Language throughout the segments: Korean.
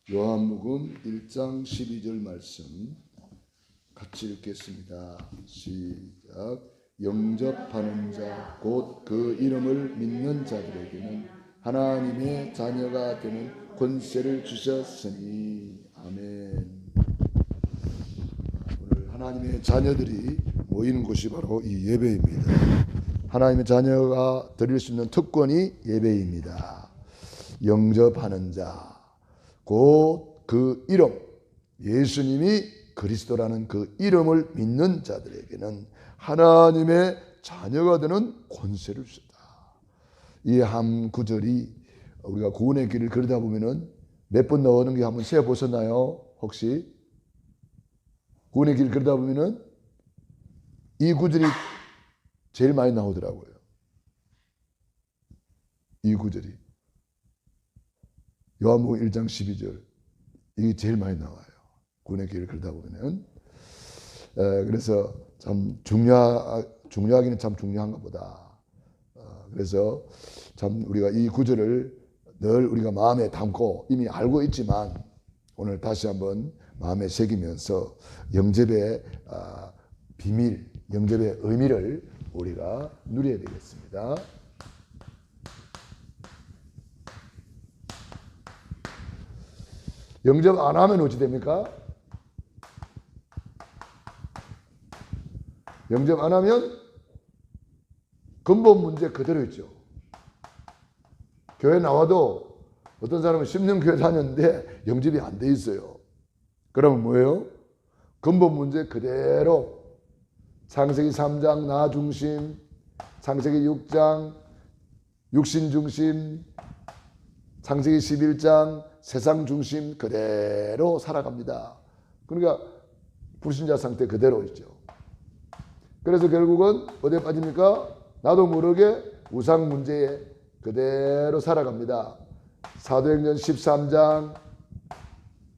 요한복음 1장 12절 말씀 같이 읽겠습니다. 시작. 영접하는 자 곧 그 이름을 믿는 자들에게는 하나님의 자녀가 되는 권세를 주셨으니. 아멘. 오늘 하나님의 자녀들이 모이는 곳이 바로 이 예배입니다. 하나님의 자녀가 드릴 수 있는 특권이 예배입니다. 영접하는 자 곧 그 이름, 예수님이 그리스도라는 그 이름을 믿는 자들에게는 하나님의 자녀가 되는 권세를 주셨다. 이 한 구절이 우리가 구원의 길을 걸다 보면은 몇 번 나오는 게 한번 세 보셨나요? 혹시 구원의 길을 걸다 보면은 이 구절이 제일 많이 나오더라고요. 이 구절이 요한복음 1장 12절 이게 제일 많이 나와요. 구원의 길을 걸다 보면은. 그래서 참 중요하기는 참 중요한가 보다. 그래서 참 우리가 이 구절을 늘 우리가 마음에 담고 이미 알고 있지만 오늘 다시 한번 마음에 새기면서 영접의 비밀, 영접의 의미를 우리가 누려야 되겠습니다. 영접 안 하면 어찌 됩니까? 영접 안 하면 근본 문제 그대로 있죠. 교회 나와도 어떤 사람은 10년 교회 다녔는데 영접이 안 돼 있어요. 그러면 뭐예요? 근본 문제 그대로. 창세기 3장 나 중심, 창세기 6장 육신 중심, 창세기 11장 세상 중심 그대로 살아갑니다. 그러니까 불신자 상태 그대로 있죠. 그래서 결국은 어디에 빠집니까? 나도 모르게 우상 문제에 그대로 살아갑니다. 사도행전 13장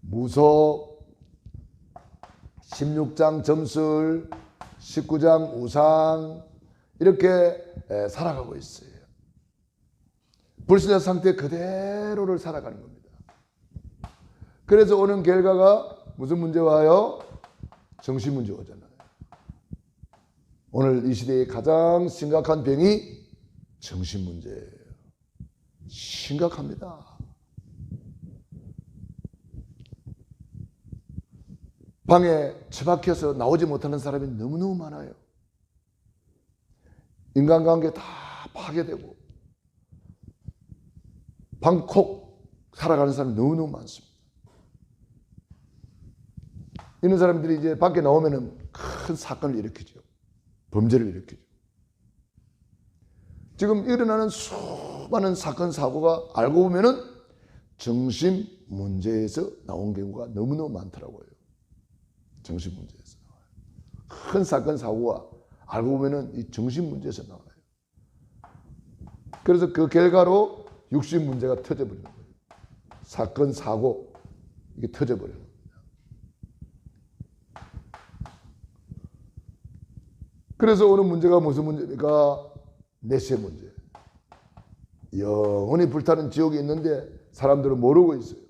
무속, 16장 점술, 19장 우상 이렇게 살아가고 있어요. 불신자 상태 그대로를 살아가는 겁니다. 그래서 오는 결과가 무슨 문제 와요? 정신 문제 오잖아요. 오늘 이 시대의 가장 심각한 병이 정신 문제예요. 심각합니다. 방에 처박혀서 나오지 못하는 사람이 너무너무 많아요. 인간관계 다 파괴되고 방콕 살아가는 사람이 너무너무 많습니다. 이런 사람들이 이제 밖에 나오면은 큰 사건을 일으키죠. 범죄를 일으키죠. 지금 일어나는 수많은 사건 사고가 알고 보면은 정신 문제에서 나온 경우가 너무너무 많더라고요. 정신 문제에서 나와요. 큰 사건 사고가 알고 보면은 이 정신 문제에서 나와요. 그래서 그 결과로 육신 문제가 터져버리는 거예요. 사건 사고 이게 터져버려요. 그래서 오는 문제가 무슨 문제입니까? 내세 문제. 영원히 불타는 지옥이 있는데 사람들은 모르고 있어요.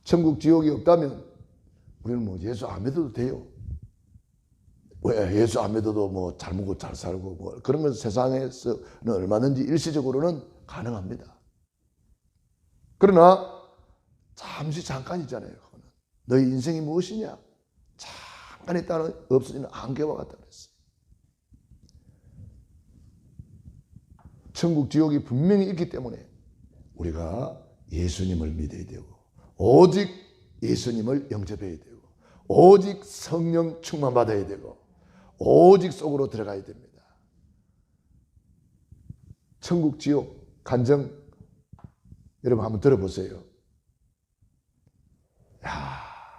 천국 지옥이 없다면 우리는 뭐 예수 안 믿어도 돼요. 왜 예수 안 믿어도 뭐 잘 먹고 잘 살고 뭐 그런 건 세상에서는 얼마든지 일시적으로는 가능합니다. 그러나 잠시 잠깐이잖아요. 그거는. 너희 인생이 무엇이냐? 잠깐 있다가 없어지는 안개와 같다 그랬어요. 천국 지옥이 분명히 있기 때문에 우리가 예수님을 믿어야 되고 오직 예수님을 영접해야 되고 오직 성령 충만 받아야 되고 오직 속으로 들어가야 됩니다. 천국 지옥 간증 여러분 한번 들어보세요.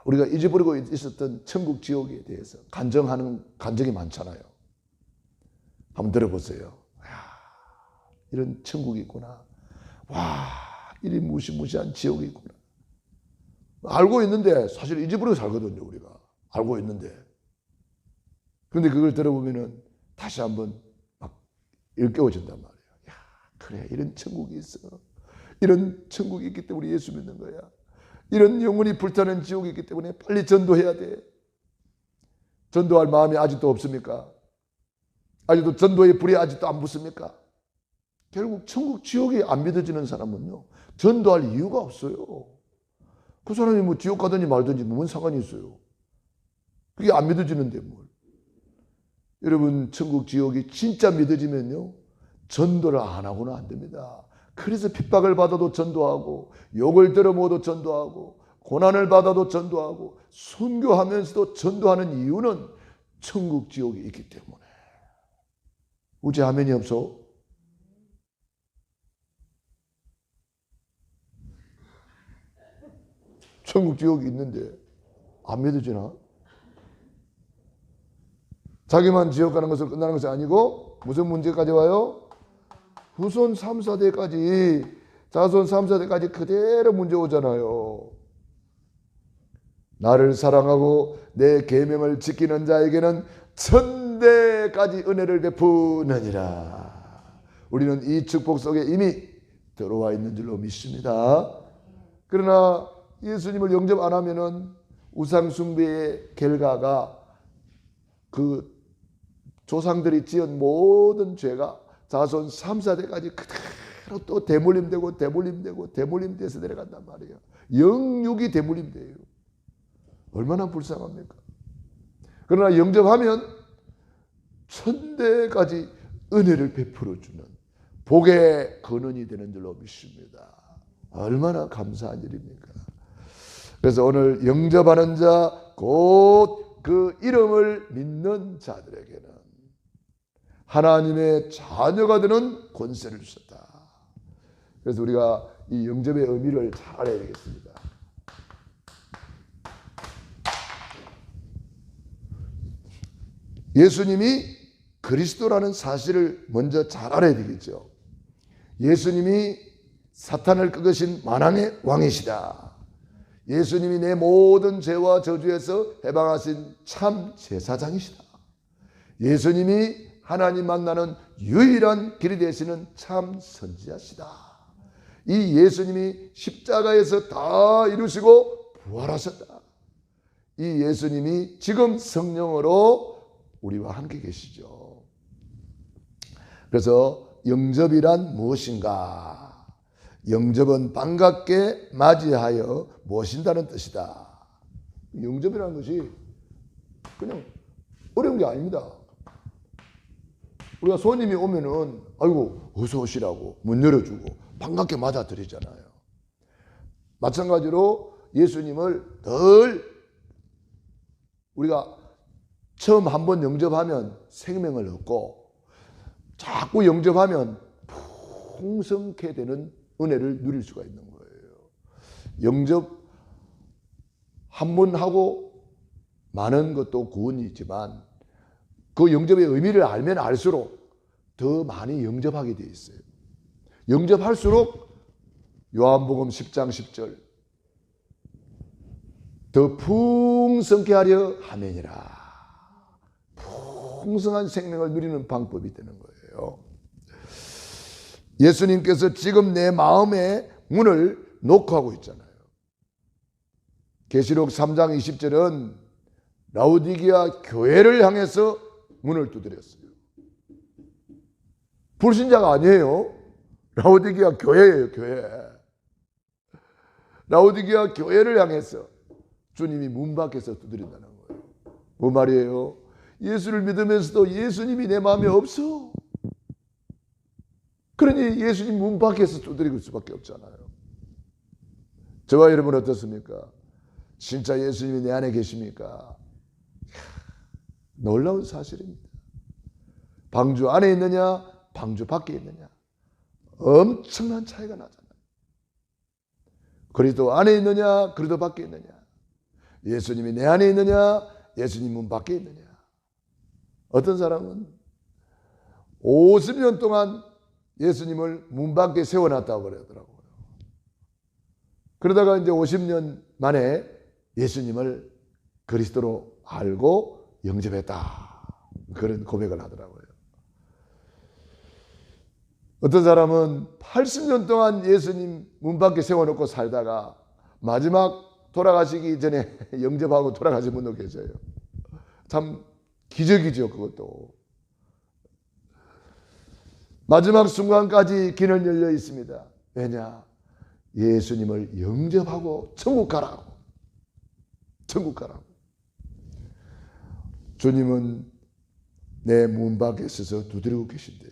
우리가 잊어버리고 있었던 천국 지옥에 대해서 간증하는 간증이 많잖아요. 한번 들어보세요. 이런 천국이 있구나. 와, 이리 무시무시한 지옥이 있구나. 알고 있는데 사실 잊어버리고 살거든요. 우리가 알고 있는데. 그런데 그걸 들어보면은 다시 한번 막 일깨워진단 말이에요. 야, 그래 이런 천국이 있어. 이런 천국이 있기 때문에 예수 믿는 거야. 이런 영혼이 불타는 지옥이 있기 때문에 빨리 전도해야 돼. 전도할 마음이 아직도 없습니까? 아직도 전도의 불이 아직도 안 붙습니까? 결국 천국 지옥이 안 믿어지는 사람은요, 전도할 이유가 없어요. 그 사람이 뭐 지옥 가든지 말든지 뭔 상관이 있어요. 그게 안 믿어지는데 뭘. 여러분, 천국 지옥이 진짜 믿어지면요, 전도를 안 하고는 안 됩니다. 그래서 핍박을 받아도 전도하고, 욕을 들어먹어도 전도하고, 고난을 받아도 전도하고, 순교하면서도 전도하는 이유는 천국 지옥이 있기 때문에. 우째 아멘이 없어? 천국 지옥이 있는데 안 믿어지나? 자기만 지옥 가는 것으로 끝나는 것이 아니고 무슨 문제까지 와요? 후손 3, 4대까지, 자손 3, 4대까지 그대로 문제 오잖아요. 나를 사랑하고 내 계명을 지키는 자에게는 천대까지 은혜를 베푸느니라. 우리는 이 축복 속에 이미 들어와 있는 줄로 믿습니다. 그러나 예수님을 영접 안 하면은 우상 숭배의 결과가 그 조상들이 지은 모든 죄가 자손 3, 4대까지 그대로 또 대물림되고 대물림되고 대물림돼서 내려간단 말이에요. 영육이 대물림돼요. 얼마나 불쌍합니까? 그러나 영접하면 천대까지 은혜를 베풀어주는 복의 근원이 되는 줄로 믿습니다. 얼마나 감사한 일입니까? 그래서 오늘 영접하는 자, 곧 그 이름을 믿는 자들에게는 하나님의 자녀가 되는 권세를 주셨다. 그래서 우리가 이 영접의 의미를 잘 알아야 되겠습니다. 예수님이 그리스도라는 사실을 먼저 잘 알아야 되겠죠. 예수님이 사탄을 꺾으신 만왕의 왕이시다. 예수님이 내 모든 죄와 저주에서 해방하신 참 제사장이시다. 예수님이 하나님 만나는 유일한 길이 되시는 참 선지자시다. 이 예수님이 십자가에서 다 이루시고 부활하셨다. 이 예수님이 지금 성령으로 우리와 함께 계시죠. 그래서 영접이란 무엇인가? 영접은 반갑게 맞이하여 모신다는 뜻이다. 영접이라는 것이 그냥 어려운 게 아닙니다. 우리가 손님이 오면은 아이고 어서 오시라고 문 열어주고 반갑게 맞아드리잖아요. 마찬가지로 예수님을 늘 우리가 처음 한번 영접하면 생명을 얻고 자꾸 영접하면 풍성케 되는 은혜를 누릴 수가 있는 거예요. 영접 한 번 하고 많은 것도 구원이 있지만 그 영접의 의미를 알면 알수록 더 많이 영접하게 돼 있어요. 영접할수록 요한복음 10장 10절 더 풍성케 하려 하매니라. 풍성한 생명을 누리는 방법이 되는 거예요. 예수님께서 지금 내 마음의 문을 노크하고 있잖아요. 계시록 3장 20절은 라오디게아 교회를 향해서 문을 두드렸어요. 불신자가 아니에요. 라오디게아 교회예요, 교회. 라오디게아 교회를 향해서 주님이 문 밖에서 두드린다는 거예요. 뭐 말이에요? 예수를 믿으면서도 예수님이 내 마음에 없어. 그러니 예수님 문 밖에서 두드릴 수밖에 없잖아요. 저와 여러분 어떻습니까? 진짜 예수님이 내 안에 계십니까? 놀라운 사실입니다. 방주 안에 있느냐 방주 밖에 있느냐 엄청난 차이가 나잖아요. 그리스도 안에 있느냐 그리스도 밖에 있느냐, 예수님이 내 안에 있느냐 예수님 문 밖에 있느냐. 어떤 사람은 50년 동안 예수님을 문 밖에 세워놨다고 그러더라고요. 그러다가 이제 50년 만에 예수님을 그리스도로 알고 영접했다. 그런 고백을 하더라고요. 어떤 사람은 80년 동안 예수님 문 밖에 세워놓고 살다가 마지막 돌아가시기 전에 영접하고 돌아가신 분도 계셔요. 참 기적이죠, 그것도. 마지막 순간까지 길은 열려 있습니다. 왜냐? 예수님을 영접하고 천국 가라고. 천국 가라고. 주님은 내 문 밖에 서서 두드리고 계신대요.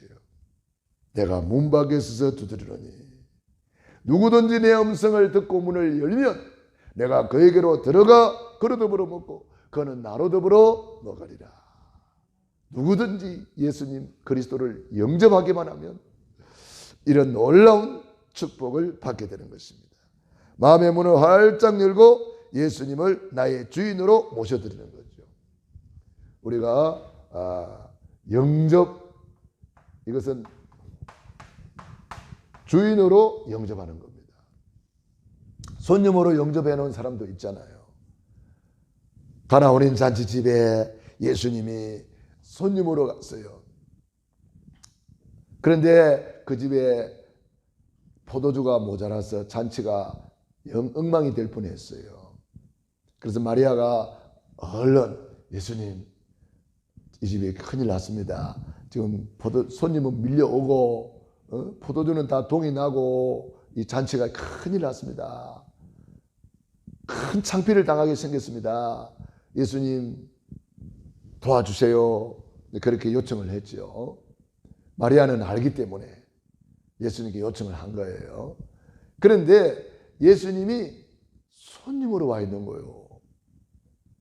내가 문 밖에 서서 두드리노니 누구든지 내 음성을 듣고 문을 열면 내가 그에게로 들어가 그로 더불어 먹고 그는 나로 더불어 먹으리라. 누구든지 예수님 그리스도를 영접하기만 하면 이런 놀라운 축복을 받게 되는 것입니다. 마음의 문을 활짝 열고 예수님을 나의 주인으로 모셔드리는 거죠. 우리가 영접, 이것은 주인으로 영접하는 겁니다. 손님으로 영접해 놓은 사람도 있잖아요. 가나어린 잔치집에 예수님이 손님으로 갔어요. 그런데 그 집에 포도주가 모자라서 잔치가 엉망이 될 뻔했어요. 그래서 마리아가 얼른 예수님, 이 집에 큰일 났습니다. 지금 손님은 밀려오고 포도주는 다 동이 나고 이 잔치가 큰일 났습니다. 큰 창피를 당하게 생겼습니다. 예수님 도와주세요. 그렇게 요청을 했죠. 마리아는 알기 때문에 예수님께 요청을 한 거예요. 그런데 예수님이 손님으로 와 있는 거예요.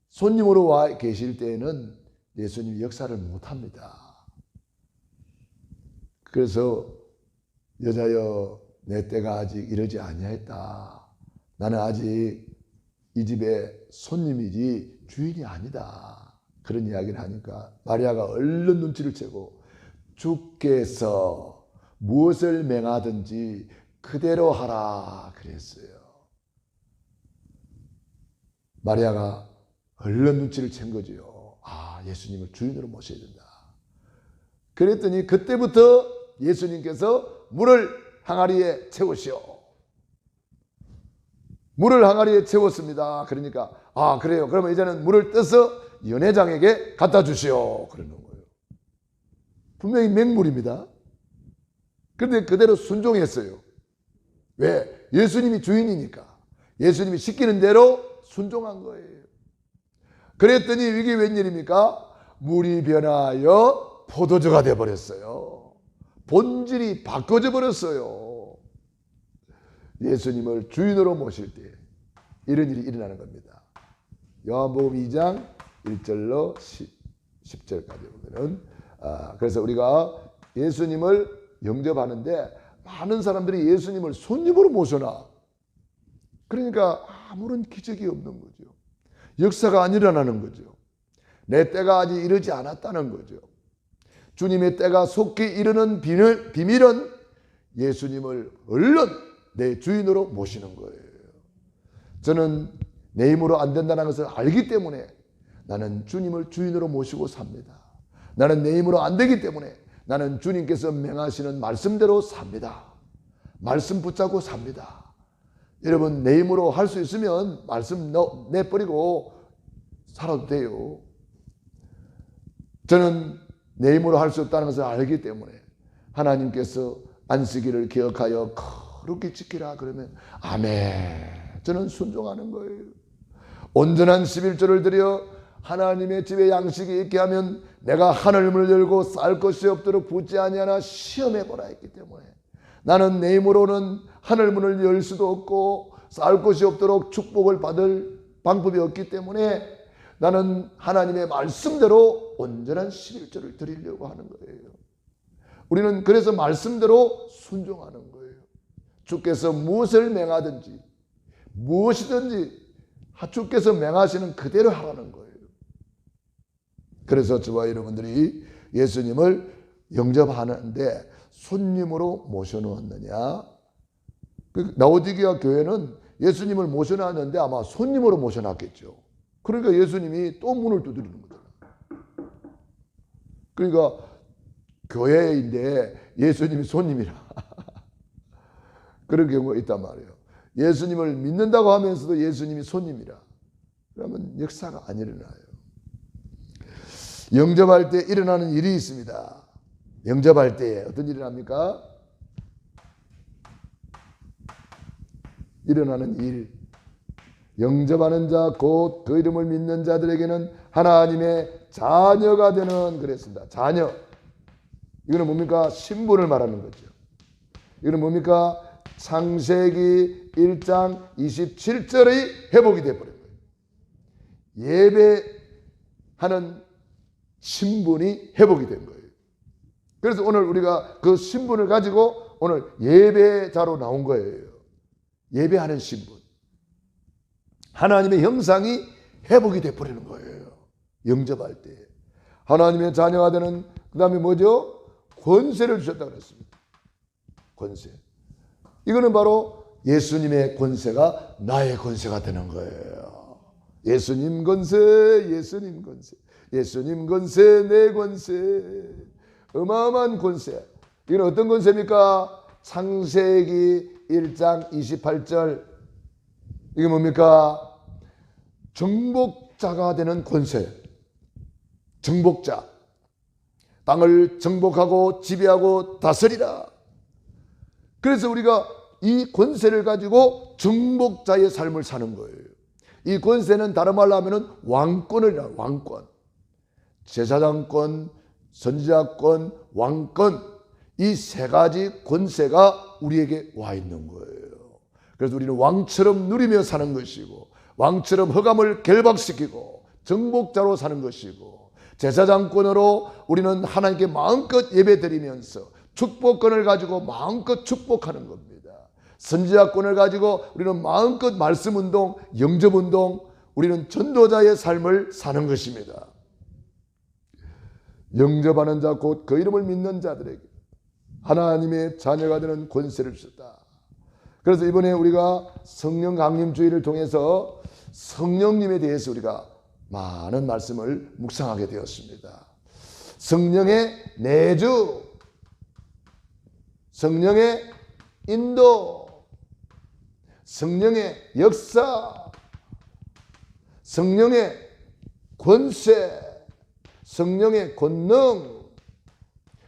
손님으로 와 계실 때에는 예수님이 역사를 못합니다. 그래서 여자여 내 때가 아직 이르지 아니하였다. 나는 아직 이 집의 손님이지 주인이 아니다. 그런 이야기를 하니까 마리아가 얼른 눈치를 채고 주께서 무엇을 명하든지 그대로 하라 그랬어요. 마리아가 얼른 눈치를 챈 거죠. 아, 예수님을 주인으로 모셔야 된다. 그랬더니 그때부터 예수님께서 물을 항아리에 채우시오. 물을 항아리에 채웠습니다. 그러니까 아 그래요. 그러면 이제는 물을 떠서 연회장에게 갖다 주시오. 그러는 거예요. 분명히 맹물입니다. 그런데 그대로 순종했어요. 왜? 예수님이 주인이니까. 예수님이 시키는 대로 순종한 거예요. 그랬더니 이게 웬일입니까? 물이 변하여 포도주가 되어버렸어요. 본질이 바꿔져 버렸어요. 예수님을 주인으로 모실 때 이런 일이 일어나는 겁니다. 요한복음 2장 1절로 10절까지 보면은 그래서 우리가 예수님을 영접하는데 많은 사람들이 예수님을 손님으로 모셔놔. 그러니까 아무런 기적이 없는 거죠. 역사가 안 일어나는 거죠. 내 때가 아직 이르지 않았다는 거죠. 주님의 때가 속히 이르는 비밀은 예수님을 얼른 내 주인으로 모시는 거예요. 저는 내 힘으로 안 된다는 것을 알기 때문에 나는 주님을 주인으로 모시고 삽니다. 나는 내 힘으로 안 되기 때문에 나는 주님께서 명하시는 말씀대로 삽니다. 말씀 붙잡고 삽니다. 여러분 내 힘으로 할 수 있으면 말씀 내버리고 살아도 돼요. 저는 내 힘으로 할 수 없다는 것을 알기 때문에 하나님께서 안식일을 기억하여 거룩히 지키라 그러면 아멘. 저는 순종하는 거예요. 온전한 11조를 드려 하나님의 집에 양식이 있게 하면 내가 하늘문을 열고 쌀 것이 없도록 붙지 아니하나 시험해보라 했기 때문에 나는 내 힘으로는 하늘문을 열 수도 없고 쌀 것이 없도록 축복을 받을 방법이 없기 때문에 나는 하나님의 말씀대로 온전한 11조를 드리려고 하는 거예요. 우리는 그래서 말씀대로 순종하는 거예요. 주께서 무엇을 명하든지 무엇이든지 주께서 명하시는 그대로 하라는 거예요. 그래서 저와 여러분들이 예수님을 영접하는데 손님으로 모셔놓았느냐? 라오디게아 교회는 예수님을 모셔놨는데 아마 손님으로 모셔놨겠죠. 그러니까 예수님이 또 문을 두드리는 거잖아요. 그러니까 교회인데 예수님이 손님이라. 그런 경우가 있단 말이에요. 예수님을 믿는다고 하면서도 예수님이 손님이라. 그러면 역사가 안 일어나요. 영접할 때 일어나는 일이 있습니다. 영접할 때 어떤 일이 납니까? 일어나는 일. 영접하는 자 곧 그 이름을 믿는 자들에게는 하나님의 자녀가 되는, 그랬습니다. 자녀. 이거는 뭡니까? 신분을 말하는 거죠. 이거는 뭡니까? 창세기 1장 27절의 회복이 되어버린 거예요. 예배하는 신분이 회복이 된 거예요. 그래서 오늘 우리가 그 신분을 가지고 오늘 예배자로 나온 거예요. 예배하는 신분. 하나님의 형상이 회복이 되어버리는 거예요. 영접할 때. 하나님의 자녀가 되는, 그 다음에 뭐죠? 권세를 주셨다고 그랬습니다. 권세. 이거는 바로 예수님의 권세가 나의 권세가 되는 거예요. 예수님 권세, 예수님 권세, 예수님 권세, 내 권세. 어마어마한 권세. 이건 어떤 권세입니까? 창세기 1장 28절. 이게 뭡니까? 정복자가 되는 권세. 정복자. 땅을 정복하고 지배하고 다스리라. 그래서 우리가 이 권세를 가지고 정복자의 삶을 사는 거예요. 이 권세는 다른 말로 하면 왕권을, 왕권. 제사장권, 선지자권, 왕권. 이 세 가지 권세가 우리에게 와 있는 거예요. 그래서 우리는 왕처럼 누리며 사는 것이고, 왕처럼 흑암을 결박시키고 정복자로 사는 것이고, 제사장권으로 우리는 하나님께 마음껏 예배드리면서 축복권을 가지고 마음껏 축복하는 겁니다. 선지자권을 가지고 우리는 마음껏 말씀운동, 영접운동, 우리는 전도자의 삶을 사는 것입니다. 영접하는 자 곧 그 이름을 믿는 자들에게 하나님의 자녀가 되는 권세를 주셨다. 그래서 이번에 우리가 성령 강림 주의를 통해서 성령님에 대해서 우리가 많은 말씀을 묵상하게 되었습니다. 성령의 내주, 성령의 인도, 성령의 역사, 성령의 권세, 성령의 권능,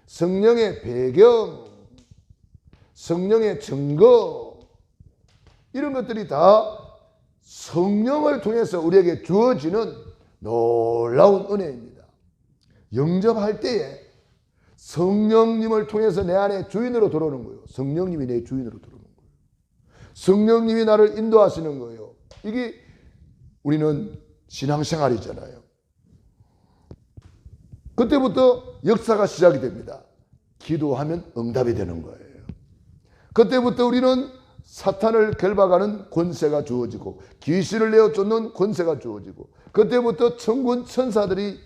성령의 배경, 성령의 증거, 이런 것들이 다 성령을 통해서 우리에게 주어지는 놀라운 은혜입니다. 영접할 때에 성령님을 통해서 내 안에 주인으로 들어오는 거예요. 성령님이 내 주인으로 들어오는 거예요. 성령님이 나를 인도하시는 거예요. 이게 우리는 신앙생활이잖아요. 그때부터 역사가 시작이 됩니다. 기도하면 응답이 되는 거예요. 그때부터 우리는 사탄을 결박하는 권세가 주어지고, 귀신을 내어 쫓는 권세가 주어지고, 그때부터 천군 천사들이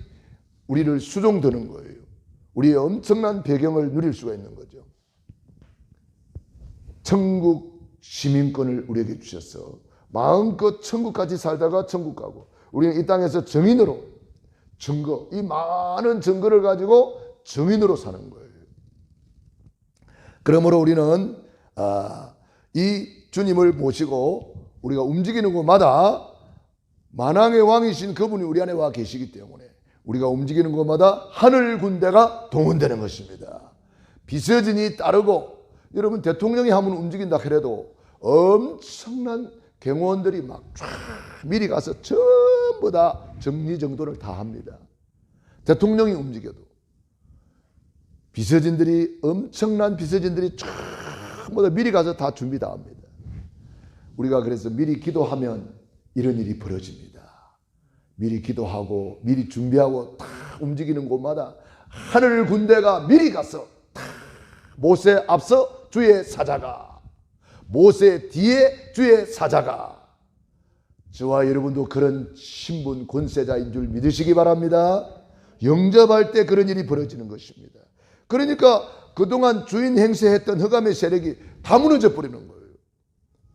우리를 수종드는 거예요. 우리의 엄청난 배경을 누릴 수가 있는 거죠. 천국 시민권을 우리에게 주셔서 마음껏 천국까지 살다가 천국 가고, 우리는 이 땅에서 정인으로, 증거, 이 많은 증거를 가지고 정인으로 사는 거예요. 그러므로 우리는 이 주님을 모시고 우리가 움직이는 곳마다 만왕의 왕이신 그분이 우리 안에 와 계시기 때문에 우리가 움직이는 곳마다 하늘 군대가 동원되는 것입니다. 비서진이 따르고, 여러분 대통령이 한번 움직인다 해도 엄청난 경호원들이 막 쫙 미리 가서 전부 다 정리정돈을 다 합니다. 대통령이 움직여도 비서진들이, 엄청난 비서진들이 전부 다 미리 가서 다 준비 다 합니다. 우리가 그래서 미리 기도하면 이런 일이 벌어집니다. 미리 기도하고 미리 준비하고 다 움직이는 곳마다 하늘 군대가 미리 가서 다, 모세 앞서 주의 사자가, 모세 뒤에 주의 사자가. 저와 여러분도 그런 신분 권세자인 줄 믿으시기 바랍니다. 영접할 때 그런 일이 벌어지는 것입니다. 그러니까 그동안 주인 행세했던 흑암의 세력이 다 무너져 버리는 거예요.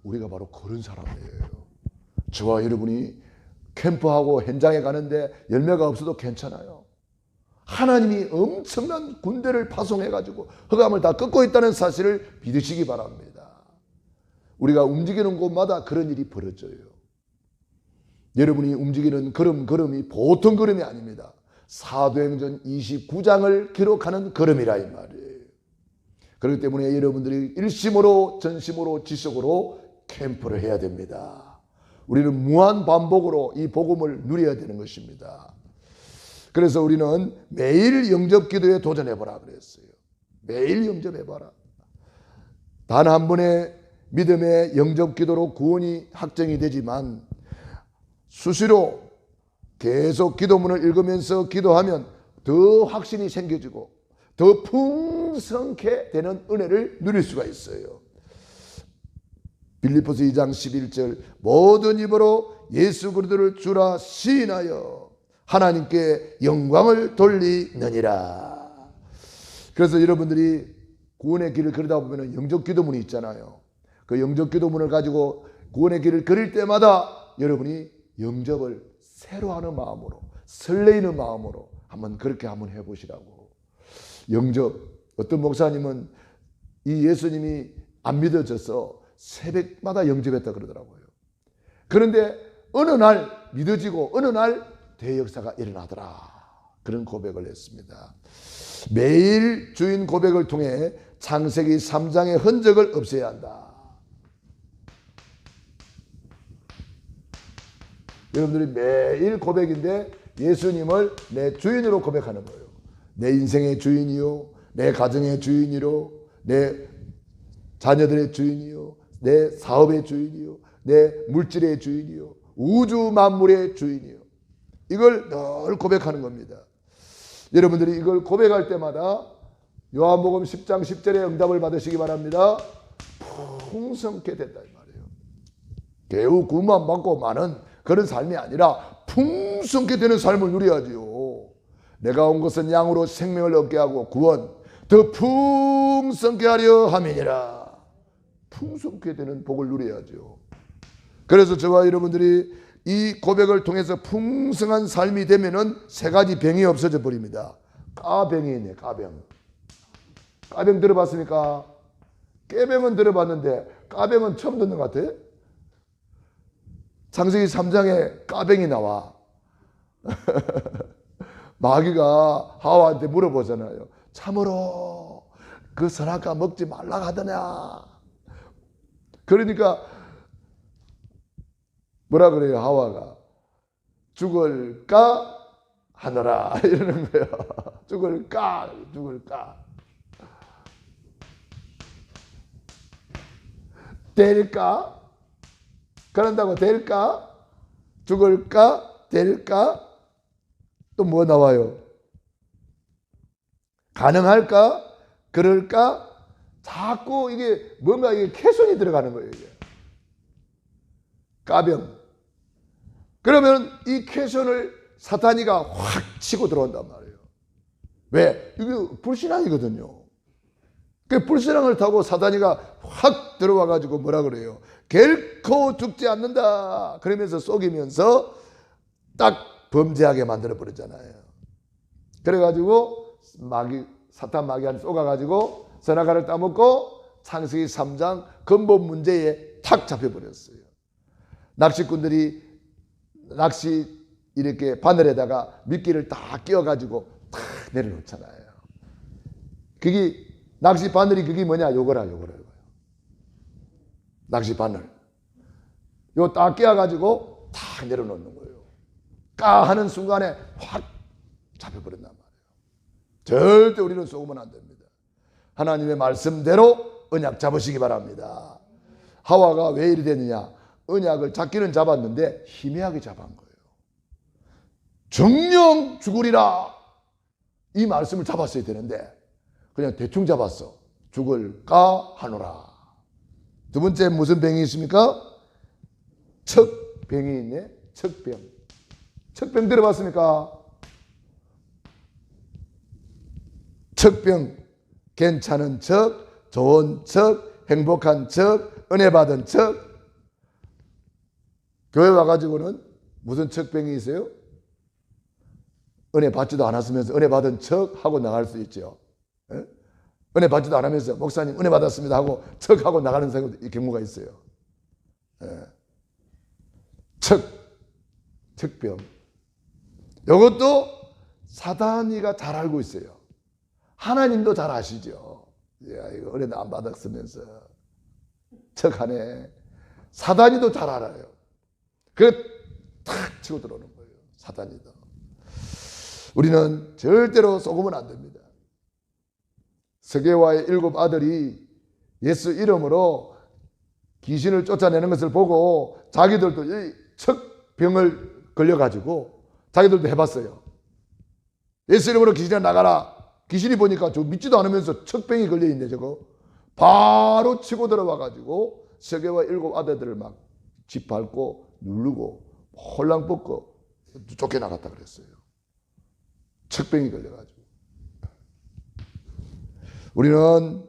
우리가 바로 그런 사람이에요. 저와 여러분이 캠프하고 현장에 가는데 열매가 없어도 괜찮아요. 하나님이 엄청난 군대를 파송해가지고 흑암을 다 꺾고 있다는 사실을 믿으시기 바랍니다. 우리가 움직이는 곳마다 그런 일이 벌어져요. 여러분이 움직이는 걸음이 보통 걸음이 아닙니다. 사도행전 29장을 기록하는 걸음이라 이 말이에요. 그렇기 때문에 여러분들이 일심으로 전심으로 지속으로 캠프를 해야 됩니다. 우리는 무한 반복으로 이 복음을 누려야 되는 것입니다. 그래서 우리는 매일 영접 기도에 도전해보라 그랬어요. 매일 영접해봐라. 단 한 번의 믿음의 영접 기도로 구원이 확정이 되지만 수시로 계속 기도문을 읽으면서 기도하면 더 확신이 생겨지고 더 풍성케 되는 은혜를 누릴 수가 있어요. 빌립보서 2장 11절 모든 입으로 예수 그리스도를 주라 시인하여 하나님께 영광을 돌리느니라. 그래서 여러분들이 구원의 길을 걸다 보면 영접 기도문이 있잖아요. 그 영접 기도문을 가지고 구원의 길을 걸을 때마다 여러분이 영접을 새로 하는 마음으로 설레이는 마음으로 그렇게 한번 해보시라고. 영접, 어떤 목사님은 이 예수님이 안 믿어져서 새벽마다 영접했다 그러더라고요. 그런데 어느 날 믿어지고 어느 날 대역사가 일어나더라. 그런 고백을 했습니다. 매일 주인 고백을 통해 창세기 3장의 흔적을 없애야 한다. 여러분들이 매일 고백인데 예수님을 내 주인으로 고백하는 거예요. 내 인생의 주인이요, 내 가정의 주인이요, 내 자녀들의 주인이요, 내 사업의 주인이요, 내 물질의 주인이요, 우주 만물의 주인이요. 이걸 늘 고백하는 겁니다. 여러분들이 이걸 고백할 때마다 요한복음 10장 10절에 응답을 받으시기 바랍니다. 풍성케 됐다 이 말이에요. 개우 구만 받고 많은 그런 삶이 아니라 풍성케 되는 삶을 누려야지요. 내가 온 것은 양으로 생명을 얻게 하고 구원 더 풍성케 하려 함이니라. 풍성케 되는 복을 누려야죠. 그래서 저와 여러분들이 이 고백을 통해서 풍성한 삶이 되면은 세 가지 병이 없어져 버립니다. 까병이 있네. 까병. 까병 들어봤습니까? 깨병은 들어봤는데 까병은 처음 듣는 것 같아. 창세기 3장에 까병이 나와. 마귀가 하와한테 물어보잖아요. 참으로 그 선악과 먹지 말라 하더냐. 그러니까 뭐라 그래요? 하와가 죽을까 하노라 이러는 거예요. 죽을까. 될까? 그런다고 될까? 죽을까? 될까? 또 뭐 나와요? 가능할까? 그럴까? 자꾸 이게 뭔가 이게 캐손이 들어가는 거예요. 이게. 까병. 그러면 이 캐손을 사탄이가 확 치고 들어온단 말이에요. 왜? 이게 불신앙이거든요. 그 불신앙을 타고 사탄이가 확 들어와 가지고 뭐라 그래요? 결코 죽지 않는다. 그러면서 속이면서 딱 범죄하게 만들어 버렸잖아요. 그래가지고 사탄 마귀한테 속아가지고 선악과를 따먹고 창세기 3장 근본 문제에 탁 잡혀버렸어요. 낚시꾼들이 낚시 이렇게 바늘에다가 미끼를 딱 끼워가지고 탁 내려놓잖아요. 그게 낚시 바늘이 그게 뭐냐? 요거라. 낚시 바늘. 요 딱 끼워가지고 탁 내려놓는 거예요. 까 하는 순간에 확 잡혀버린단 말이에요. 절대 우리는 속으면 안 됩니다. 하나님의 말씀대로 언약 잡으시기 바랍니다. 하와가 왜 이리 됐느냐? 언약을 잡기는 잡았는데 희미하게 잡은 거예요. 정령 죽으리라 이 말씀을 잡았어야 되는데 그냥 대충 잡았어. 죽을까 하노라. 두 번째 무슨 병이 있습니까? 척병이 있네. 척병. 척병 들어봤습니까? 척병. 괜찮은 척, 좋은 척, 행복한 척, 은혜 받은 척. 교회 와가지고는 무슨 척병이 있어요? 은혜 받지도 않았으면서 은혜 받은 척 하고 나갈 수 있죠. 예? 은혜 받지도 않으면서 목사님 은혜 받았습니다 하고 척 하고 나가는 경우가 있어요. 예. 척병. 이것도 사단이가 잘 알고 있어요. 하나님도 잘 아시죠. 야, 이거 은혜도 안 받았으면서 척하네. 사단이도 잘 알아요. 그래 탁 치고 들어오는 거예요. 사단이도. 우리는 절대로 속으면 안 됩니다. 스게와의 7 아들이 예수 이름으로 귀신을 쫓아내는 것을 보고 자기들도 이 척병을 걸려가지고 자기들도 해봤어요. 예수 이름으로 귀신이 나가라. 귀신이 보니까 저 믿지도 않으면서 척병이 걸려있네 저거. 바로 치고 들어와가지고 스게와 7 아들들을 막 짓밟고 누르고 홀랑 벗고 쫓겨나갔다 그랬어요. 척병이 걸려가지고. 우리는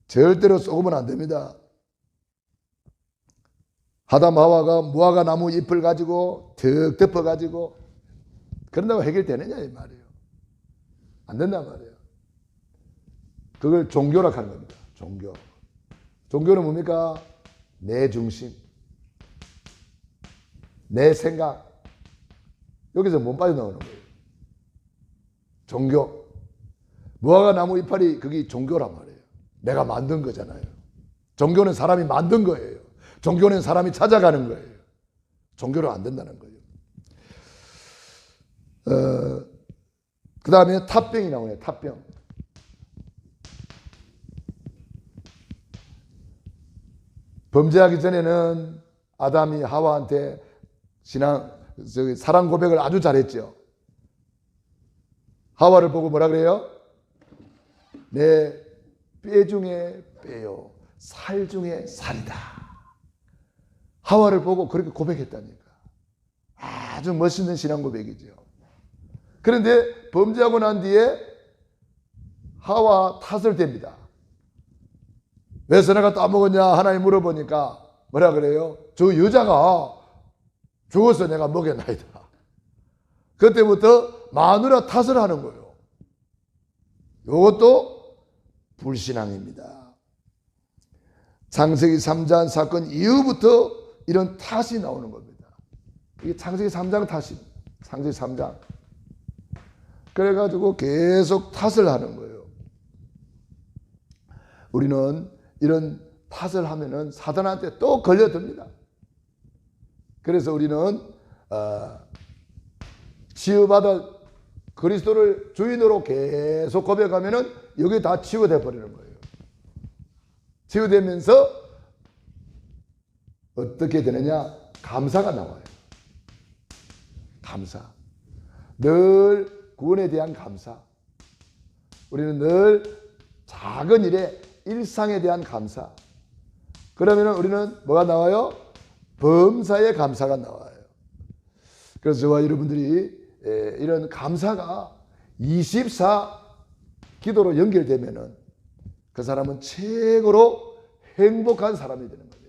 절대로 속으면 안 됩니다. 아담 하와가 무화과 나무 잎을 가지고 턱 덮어가지고 그런다고 해결되느냐 이 말이에요. 안 된단 말이에요. 그걸 종교라 하는 겁니다. 종교. 종교는 뭡니까? 내 중심, 내 생각. 여기서 못 빠져나오는 거예요. 종교. 무화과 나무 이파리 그게 종교란 말이에요. 내가 만든 거잖아요. 종교는 사람이 만든 거예요. 종교는 사람이 찾아가는 거예요. 종교로 안 된다는 거예요. 그 다음에 탑병이 나오네요. 탑병. 범죄하기 전에는 아담이 하와한테 사랑 고백을 아주 잘했죠. 하와를 보고 뭐라 그래요? 내 뼈 중에 뼈요, 살 중에 살이다. 하와를 보고 그렇게 고백했다니까. 아주 멋있는 신앙 고백이죠. 그런데 범죄하고 난 뒤에 하와 탓을 댑니다. 왜 선악과 따먹었냐 하나님 물어보니까 뭐라 그래요? 저 여자가 죽어서 내가 먹였나이다. 그때부터 마누라 탓을 하는 거예요. 이것도 불신앙입니다. 창세기 3장 사건 이후부터 이런 탓이 나오는 겁니다. 이게 창세기 3장 탓입니다. 창세기 3장. 그래가지고 계속 탓을 하는 거예요. 우리는 이런 탓을 하면은 사단한테 또 걸려듭니다. 그래서 우리는 치유받아 그리스도를 주인으로 계속 고백하면은 여기 다 치유돼 버리는 거예요. 치유되면서 어떻게 되느냐? 감사가 나와요. 감사. 늘 구원에 대한 감사. 우리는 늘 작은 일에 일상에 대한 감사. 그러면 우리는 뭐가 나와요? 범사의 감사가 나와요. 그래서 저와 여러분들이 이런 감사가 24 기도로 연결되면은 그 사람은 최고로 행복한 사람이 되는 거예요.